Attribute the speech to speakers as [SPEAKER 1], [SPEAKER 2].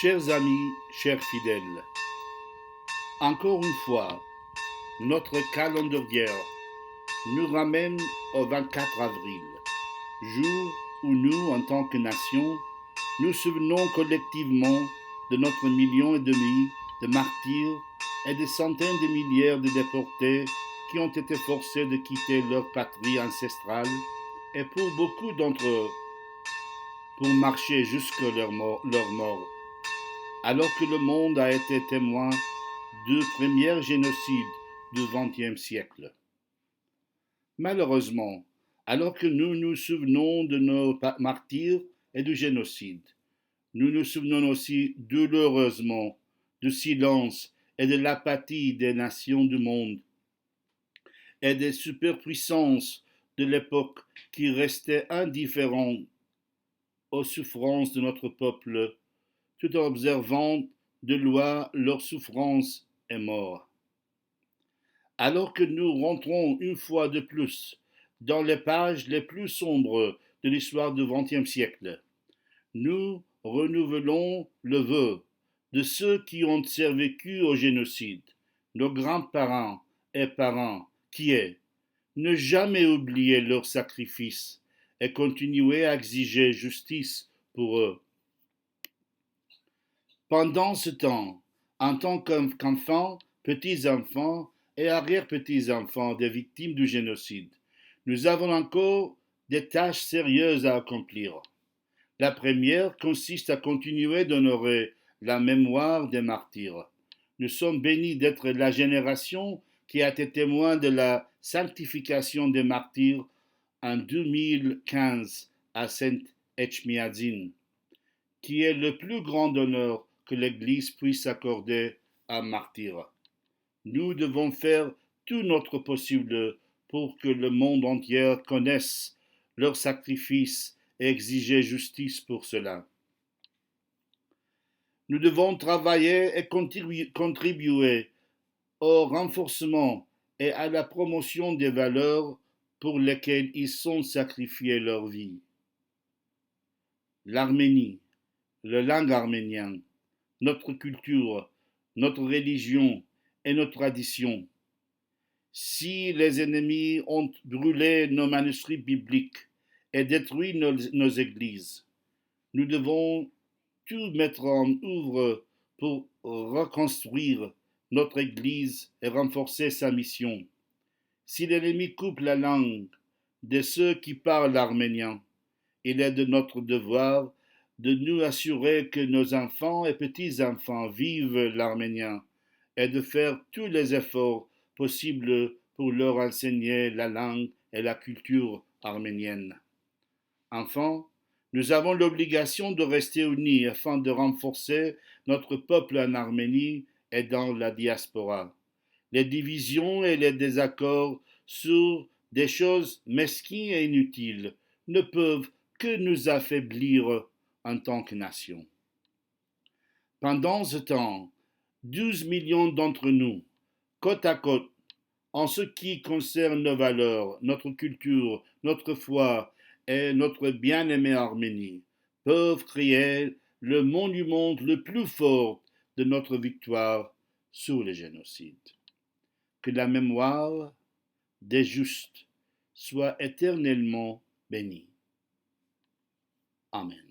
[SPEAKER 1] Chers amis, chers fidèles, encore une fois, notre calendrier nous ramène au 24 avril, jour où nous, en tant que nation, nous souvenons collectivement de notre million et demi de martyrs et des centaines de milliers de déportés qui ont été forcés de quitter leur patrie ancestrale et pour beaucoup d'entre eux, pour marcher jusqu'à leur mort, alors que le monde a été témoin du premier génocide du XXe siècle. Malheureusement, alors que nous nous souvenons de nos martyrs et du génocide, nous nous souvenons aussi douloureusement du silence et de l'apathie des nations du monde et des superpuissances de l'époque qui restaient indifférentes aux souffrances de notre peuple, tout en observant de loin leur souffrance et mort. Alors que nous rentrons une fois de plus dans les pages les plus sombres de l'histoire du XXe siècle, nous renouvelons le vœu de ceux qui ont survécu au génocide, nos grands-parents et parents, qui est ne jamais oublier leurs sacrifices et continuer à exiger justice pour eux. Pendant ce temps, en tant qu'enfants, petits-enfants et arrière-petits-enfants des victimes du génocide, nous avons encore des tâches sérieuses à accomplir. La première consiste à continuer d'honorer la mémoire des martyrs. Nous sommes bénis d'être la génération qui a été témoin de la sanctification des martyrs en 2015 à Saint-Etchmiadzin, qui est le plus grand honneur que l'Église puisse accorder à un martyr. Nous devons faire tout notre possible pour que le monde entier connaisse leur sacrifice et exiger justice pour cela. Nous devons travailler et contribuer au renforcement et à la promotion des valeurs pour lesquelles ils ont sacrifié leur vie. L'Arménie, la langue arménienne, notre culture, notre religion et nos traditions. Si les ennemis ont brûlé nos manuscrits bibliques et détruit nos églises, nous devons tout mettre en œuvre pour reconstruire notre Église et renforcer sa mission. Si l'ennemi coupe la langue de ceux qui parlent arménien, il est de notre devoir de nous assurer que nos enfants et petits-enfants vivent l'arménien et de faire tous les efforts possibles pour leur enseigner la langue et la culture arménienne. Enfin, nous avons l'obligation de rester unis afin de renforcer notre peuple en Arménie et dans la diaspora. Les divisions et les désaccords sur des choses mesquines et inutiles ne peuvent que nous affaiblir en tant que nation. Pendant ce temps, 12 millions d'entre nous, côte à côte, en ce qui concerne nos valeurs, notre culture, notre foi et notre bien-aimée Arménie, peuvent créer le monument le plus fort de notre victoire sur le génocide. Que la mémoire des justes soit éternellement bénie. Amen.